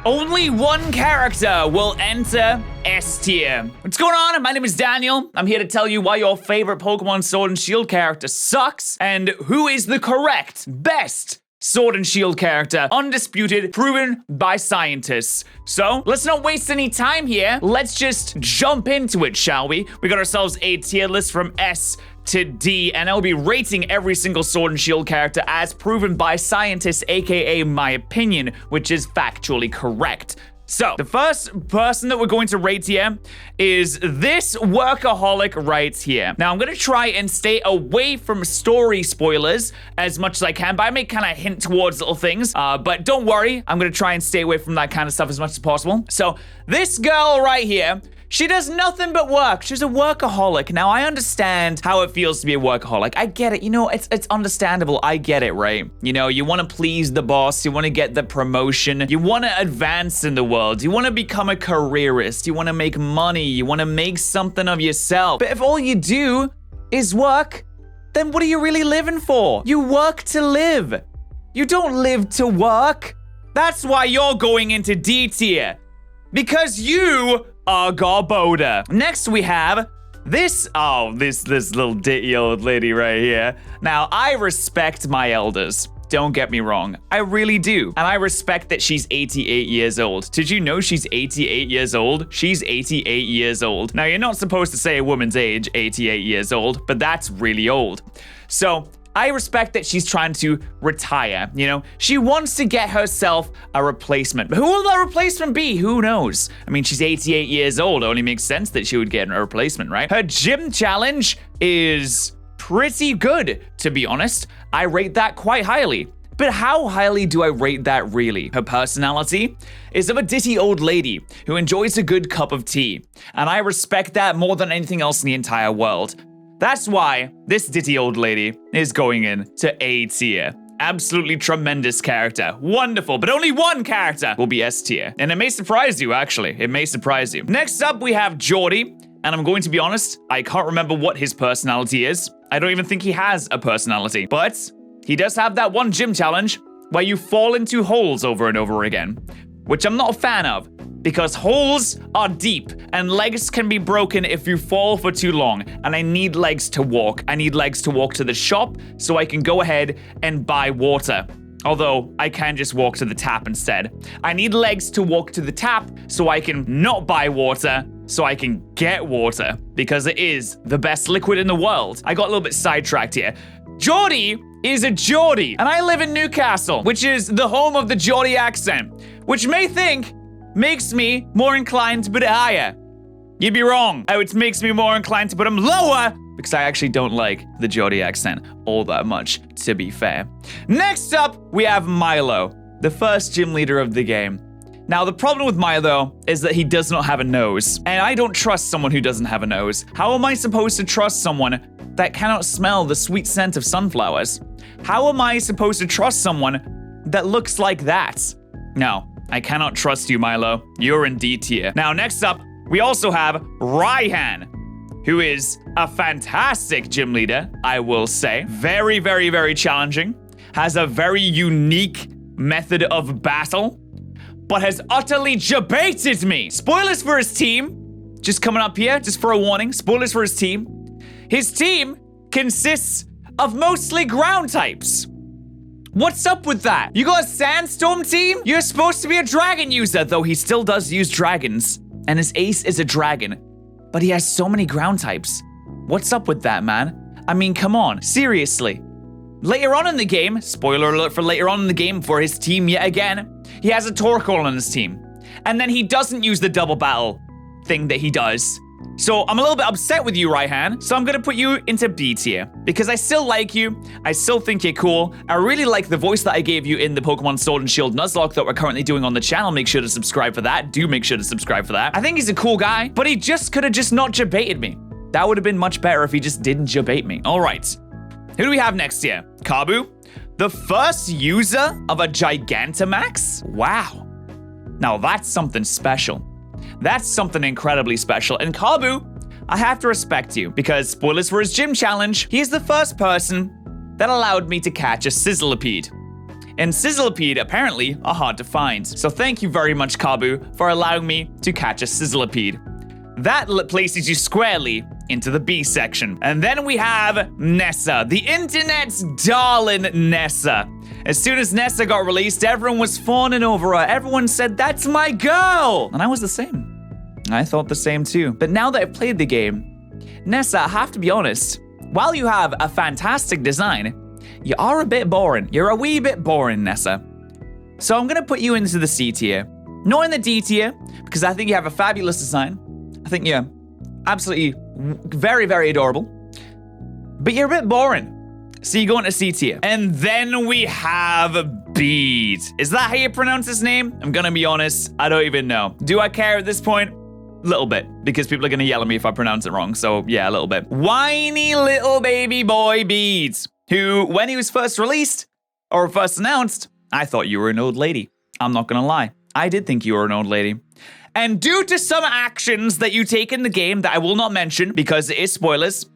Only one character will enter S tier. What's going on? My name is Daniel. I'm here to tell you why your favorite Pokemon Sword and Shield character sucks and who is the correct, best Sword and Shield character, undisputed, proven by scientists. So, let's not waste any time here. Let's just jump into it, shall we? We got ourselves a tier list from S to D, and I'll be rating every single Sword and Shield character as proven by scientists, aka my opinion, which is factually correct. So, the first person that we're going to rate here is this Workaholic right here. Now, I'm going to try and stay away from story spoilers as much as I can, but I may kind of hint towards little things. But don't worry, I'm going to try and stay away from that kind of stuff as much as possible. So, this girl right here, she does nothing but work. She's a workaholic. Now, I understand how it feels to be a workaholic. I get it. You know, it's understandable. I get it, right? You know, you want to please the boss. You want to get the promotion. You want to advance in the world. You want to become a careerist. You want to make money. You want to make something of yourself. But if all you do is work, then what are you really living for? You work to live. You don't live to work. That's why you're going into D tier. Because you are Garboda. Next we have this little ditty old lady right here. Now, I respect my elders. Don't get me wrong. I really do. And I respect that she's 88 years old. Did you know she's 88 years old? She's 88 years old. Now, you're not supposed to say a woman's age, 88 years old, but that's really old. So, I respect that she's trying to retire, you know? She wants to get herself a replacement. But who will that replacement be? Who knows? I mean, she's 88 years old. It only makes sense that she would get a replacement, right? Her gym challenge is pretty good, to be honest. I rate that quite highly. But how highly do I rate that really? Her personality is of a ditty old lady who enjoys a good cup of tea. And I respect that more than anything else in the entire world. That's why this ditty old lady is going in to A tier. Absolutely tremendous character. Wonderful, but only one character will be S tier. And it may surprise you, actually. It may surprise you. Next up, we have Geordie. And I'm going to be honest, I can't remember what his personality is. I don't even think he has a personality. But he does have that one gym challenge where you fall into holes over and over again, which I'm not a fan of. Because holes are deep and legs can be broken if you fall for too long. And I need legs to walk. I need legs to walk to the shop so I can go ahead and buy water. Although I can just walk to the tap instead. I need legs to walk to the tap so I can not buy water, so I can get water. Because it is the best liquid in the world. I got a little bit sidetracked here. Geordie is a Geordie. And I live in Newcastle, which is the home of the Geordie accent. Which makes me more inclined to put it higher. You'd be wrong. It makes me more inclined to put him lower because I actually don't like the Geordie accent all that much, to be fair. Next up, we have Milo, the first gym leader of the game. Now, the problem with Milo is that he does not have a nose, and I don't trust someone who doesn't have a nose. How am I supposed to trust someone that cannot smell the sweet scent of sunflowers? How am I supposed to trust someone that looks like that? No. I cannot trust you, Milo. You're in D tier. Now, next up, we also have Ryan, who is a fantastic gym leader, I will say. Very, very, very challenging. Has a very unique method of battle, but has utterly debated me. Spoilers for his team. Just coming up here, just for a warning. Spoilers for his team. His team consists of mostly ground types. What's up with that? You got a Sandstorm team? You're supposed to be a dragon user, though he still does use dragons. And his ace is a dragon. But he has so many ground types. What's up with that, man? I mean, come on, seriously. Later on in the game, spoiler alert for later on in the game for his team yet again, he has a Torkoal on his team. And then he doesn't use the double battle thing that he does. So I'm a little bit upset with you, Ryan. So I'm gonna put you into B tier because I still like you. I still think you're cool. I really like the voice that I gave you in the Pokemon Sword and Shield Nuzlocke that we're currently doing on the channel. Make sure to subscribe for that. Do make sure to subscribe for that. I think he's a cool guy, but he just could have just not debated me. That would have been much better if he just didn't debate me. All right. Who do we have next here? Kabu, the first user of a Gigantamax? Wow. Now that's something special. That's something incredibly special. And Kabu, I have to respect you because, spoilers for his gym challenge, he is the first person that allowed me to catch a Sizzlipede. and Sizzlipede apparently are hard to find. So thank you very much, Kabu, for allowing me to catch a Sizzlipede. That places you squarely into the B section. And then we have Nessa, the internet's darling Nessa. As soon as Nessa got released, everyone was fawning over her. Everyone said, "That's my girl!" And I was the same. I thought the same too. But now that I've played the game, Nessa, I have to be honest, while you have a fantastic design, you are a bit boring. You're a wee bit boring, Nessa. So I'm gonna put you into the C tier. Not in the D tier, because I think you have a fabulous design. I think you're absolutely very, very adorable. But you're a bit boring. So you go into C tier. And then we have Bede. Is that how you pronounce his name? I'm gonna be honest, I don't even know. Do I care at this point? Little bit, because people are gonna yell at me if I pronounce it wrong, so yeah, a little bit. Whiny little baby boy Bede, who, when he was first released, or first announced, I thought you were an old lady. I'm not gonna lie, I did think you were an old lady. And due to some actions that you take in the game that I will not mention, because it is spoilers,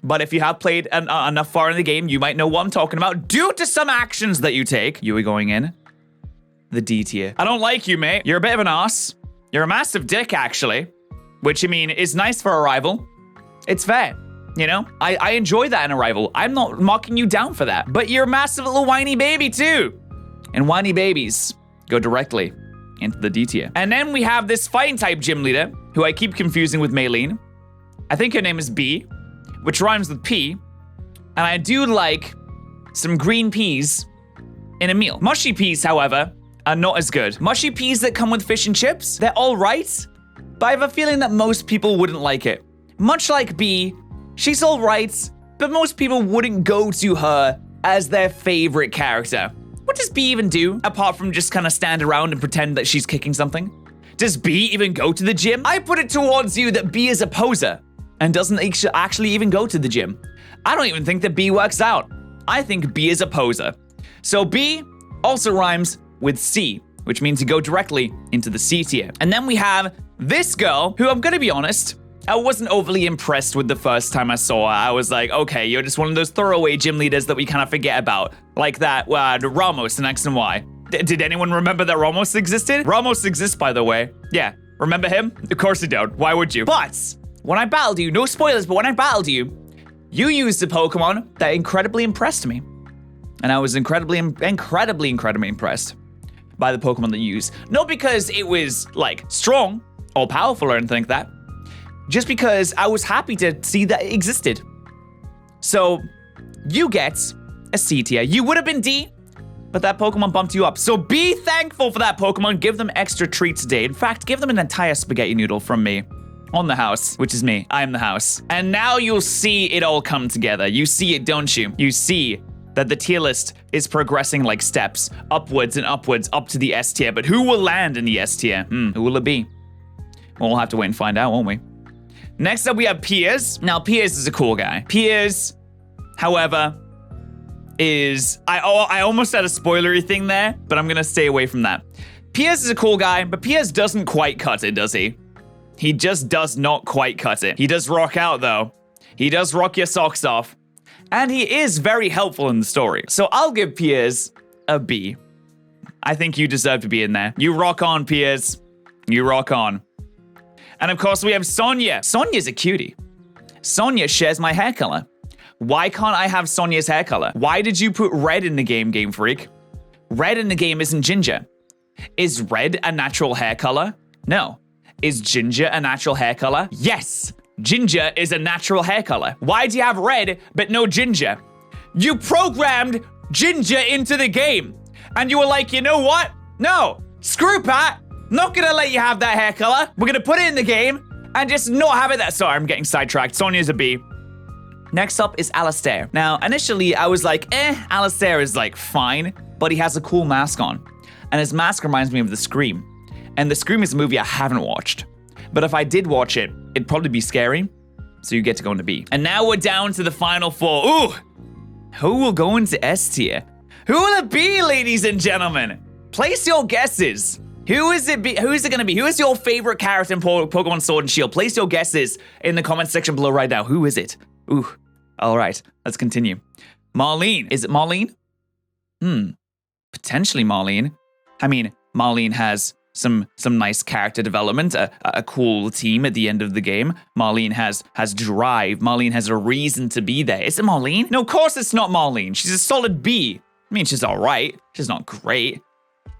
but if you have played enough far in the game, you might know what I'm talking about. Due to some actions that you take, you are going in the D tier. I don't like you, mate. You're a bit of an ass. You're a massive dick, actually. Which, I mean, is nice for a rival. It's fair, you know? I enjoy that in a rival. I'm not mocking you down for that. But you're a massive little whiny baby, too. And whiny babies go directly into the D tier. And then we have this fighting type gym leader, who I keep confusing with Maylene. I think her name is B, which rhymes with P. And I do like some green peas in a meal. Mushy peas, however, are not as good. Mushy peas that come with fish and chips, they're all right, but I have a feeling that most people wouldn't like it. Much like B, she's all right, but most people wouldn't go to her as their favorite character. What does B even do, apart from just kind of stand around and pretend that she's kicking something? Does B even go to the gym? I put it towards you that B is a poser and doesn't actually even go to the gym. I don't even think that B works out. I think B is a poser. So B also rhymes with C, which means you go directly into the C tier. And then we have this girl, who I'm gonna be honest, I wasn't overly impressed with the first time I saw her. I was like, okay, you're just one of those throwaway gym leaders that we kind of forget about. Like that, Ramos in X and Y. Did anyone remember that Ramos existed? Ramos exists, by the way. Yeah, remember him? Of course you don't. Why would you? But when I battled you, no spoilers, but when I battled you, you used a Pokemon that incredibly impressed me. And I was incredibly impressed by the Pokemon that you used. Not because it was, like, strong or powerful or anything like that. Just because I was happy to see that it existed. So, you get a C tier. You would have been D, but that Pokemon bumped you up. So be thankful for that Pokemon. Give them extra treats today. In fact, give them an entire spaghetti noodle from me. On the house, which is me. I am the house. And now you'll see it all come together. You see it, don't you? You see that the tier list is progressing like steps, upwards and upwards, up to the S tier. But who will land in the S tier? Who will it be? Well, we'll have to wait and find out, won't we? Next up, we have Patterrz. Now, Patterrz is a cool guy. Patterrz, however, is... I almost had a spoilery thing there, but I'm gonna stay away from that. Patterrz is a cool guy, but Patterrz doesn't quite cut it, does he? He just does not quite cut it. He does rock out, though. He does rock your socks off. And he is very helpful in the story. So I'll give Patterrz a B. I think you deserve to be in there. You rock on, Patterrz. You rock on. And of course, we have Sonia. Sonia's a cutie. Sonia shares my hair color. Why can't I have Sonia's hair color? Why did you put red in the game, Game Freak? Red in the game isn't ginger. Is red a natural hair color? No. Is ginger a natural hair color? Yes. Ginger is a natural hair color. Why do you have red but no ginger? You programmed ginger into the game. And you were like, you know what? No. Screw Pat. Not gonna let you have that hair color. We're gonna put it in the game and just not have it that. Sorry, I'm getting sidetracked. Sonia's a B. Next up is Alistair. Now, initially I was like, Alistair is like fine, but he has a cool mask on. And his mask reminds me of The Scream. And The Scream is a movie I haven't watched. But if I did watch it, it'd probably be scary. So you get to go into B. And now we're down to the final four. Ooh! Who will go into S tier? Who will it be, ladies and gentlemen? Place your guesses. Who is it gonna be? Who is your favorite character in Pokemon Sword and Shield? Place your guesses in the comment section below right now. Who is it? Ooh. All right, let's continue. Marlene. Is it Marlene? potentially Marlene. I mean, Marlene has some nice character development, a cool team at the end of the game. Marlene has drive. Marlene has a reason to be there. Is it Marlene? No, of course it's not Marlene. She's a solid B. I mean, she's all right. She's not great,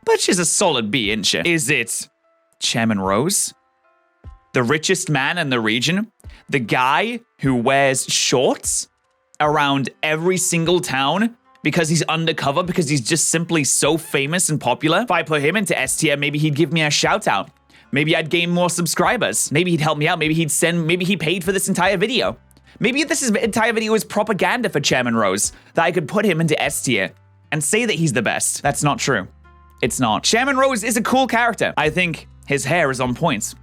but she's a solid B, isn't she? Is it Chairman Rose? The richest man in the region? The guy who wears shorts around every single town because he's undercover, because he's just simply so famous and popular? If I put him into S tier, maybe he'd give me a shout out. Maybe I'd gain more subscribers. Maybe he'd help me out. Maybe he paid for this entire video. Maybe this entire video is propaganda for Chairman Rose, that I could put him into S tier and say that he's the best. That's not true. It's not. Chairman Rose is a cool character. I think his hair is on point.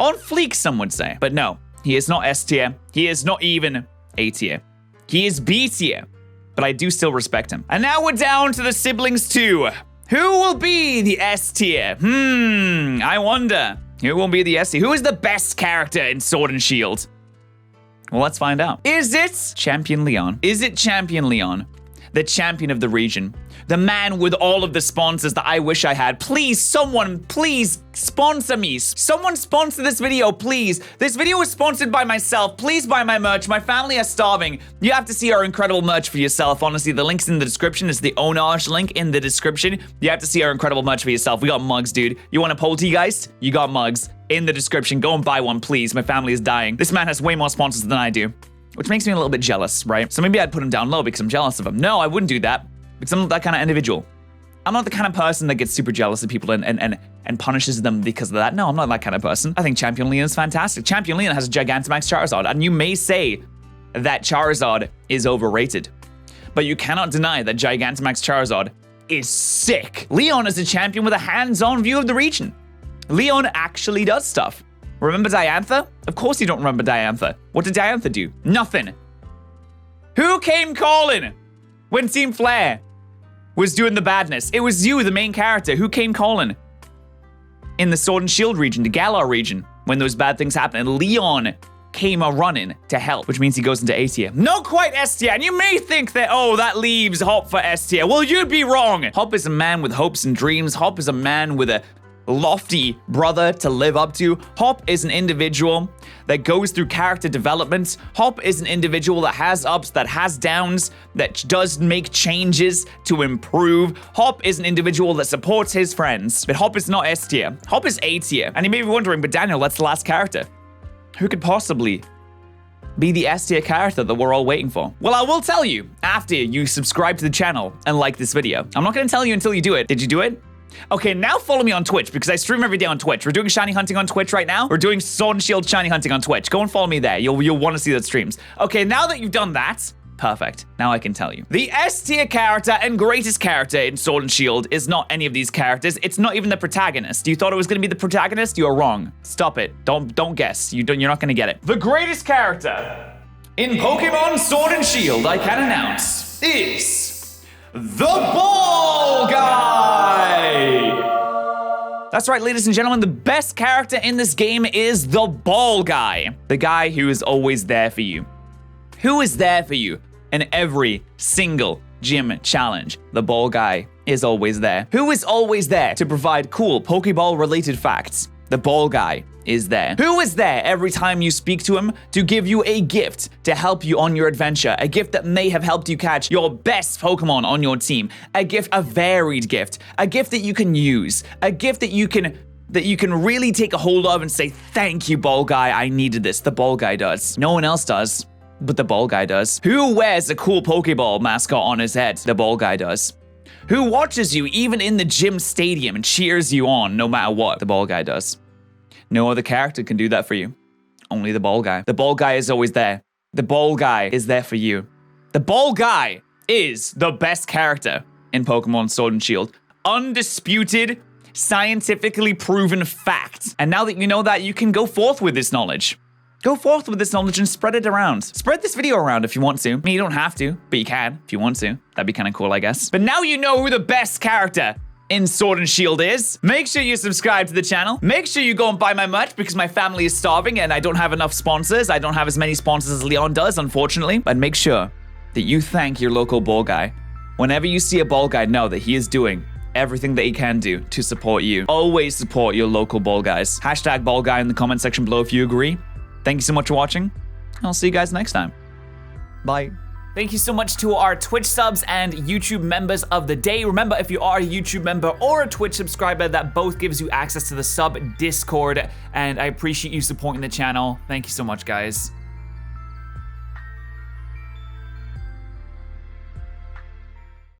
On fleek, some would say. But no, he is not S tier. He is not even A tier. He is B tier. But I do still respect him. And now we're down to the siblings too. Who will be the S tier? I wonder. Who will be the S tier? Who is the best character in Sword and Shield? Well, let's find out. Is it Champion Leon? Is it Champion Leon? The champion of the region. The man with all of the sponsors that I wish I had. Please, someone, please sponsor me. Someone sponsor this video, please. This video is sponsored by myself. Please buy my merch. My family are starving. You have to see our incredible merch for yourself. Honestly, the link's in the description. It's the Onage link in the description. You have to see our incredible merch for yourself. We got mugs, dude. You want a poltergeist? You got mugs in the description. Go and buy one, please. My family is dying. This man has way more sponsors than I do, which makes me a little bit jealous, right? So maybe I'd put him down low because I'm jealous of him. No, I wouldn't do that because I'm not that kind of individual. I'm not the kind of person that gets super jealous of people and punishes them because of that. No, I'm not that kind of person. I think Champion Leon is fantastic. Champion Leon has a Gigantamax Charizard, and you may say that Charizard is overrated, but you cannot deny that Gigantamax Charizard is sick. Leon is a champion with a hands-on view of the region. Leon actually does stuff. Remember Diantha? Of course you don't remember Diantha. What did Diantha do? Nothing. Who came calling when Team Flare was doing the badness? It was you, the main character. Who came calling in the Sword and Shield region, the Galar region, when those bad things happened? And Leon came a-running to help, which means he goes into A tier. Not quite S tier, and you may think that, oh, that leaves Hop for S tier. Well, you'd be wrong. Hop is a man with hopes and dreams. Hop is a man with a lofty brother to live up to. Hop is an individual that goes through character development. Hop is an individual that has ups, that has downs, that does make changes to improve. Hop is an individual that supports his friends. But Hop is not S tier. Hop is A tier. And you may be wondering, but Daniel, that's the last character. Who could possibly be the S tier character that we're all waiting for? Well, I will tell you after you subscribe to the channel and like this video. I'm not going to tell you until you do it. Did you do it? Okay, now follow me on Twitch because I stream every day on Twitch. We're doing shiny hunting on Twitch right now. We're doing Sword and Shield shiny hunting on Twitch. Go and follow me there. You'll want to see those streams. Okay, now that you've done that, perfect. Now I can tell you. The S tier character and greatest character in Sword and Shield is not any of these characters. It's not even the protagonist. You thought it was going to be the protagonist? You're wrong. Stop it. Don't guess. You're not going to get it. The greatest character in Pokemon Sword and Shield, I can announce, is the Ball Guy! That's right, ladies and gentlemen, the best character in this game is the Ball Guy. The guy who is always there for you. Who is there for you in every single gym challenge? The Ball Guy is always there. Who is always there to provide cool Pokeball-related facts? The Ball Guy is there. Who is there every time you speak to him to give you a gift to help you on your adventure? A gift that may have helped you catch your best Pokemon on your team. A gift, a varied gift. A gift that you can use. A gift that you can really take a hold of and say, thank you, Ball Guy, I needed this. The Ball Guy does. No one else does, but the Ball Guy does. Who wears a cool Pokeball mascot on his head? The Ball Guy does. Who watches you even in the gym stadium and cheers you on no matter what? The Ball Guy does. No other character can do that for you. Only the Ball Guy. The Ball Guy is always there. The Ball Guy is there for you. The Ball Guy is the best character in Pokemon Sword and Shield. Undisputed, scientifically proven fact. And now that you know that, you can go forth with this knowledge. Go forth with this knowledge and spread it around. Spread this video around if you want to. I mean, you don't have to, but you can if you want to. That'd be kind of cool, I guess. But now you know who the best character in Sword and Shield is. Make sure you subscribe to the channel. Make sure you go and buy my merch because my family is starving and I don't have enough sponsors. I don't have as many sponsors as Leon does, unfortunately. But make sure that you thank your local Ball Guy. Whenever you see a Ball Guy, know that he is doing everything that he can do to support you. Always support your local ball guys. Hashtag ball guy in the comment section below if you agree. Thank you so much for watching. I'll see you guys next time. Bye. Thank you so much to our Twitch subs and YouTube members of the day. Remember, if you are a YouTube member or a Twitch subscriber, that both gives you access to the sub Discord, and I appreciate you supporting the channel. Thank you so much, guys.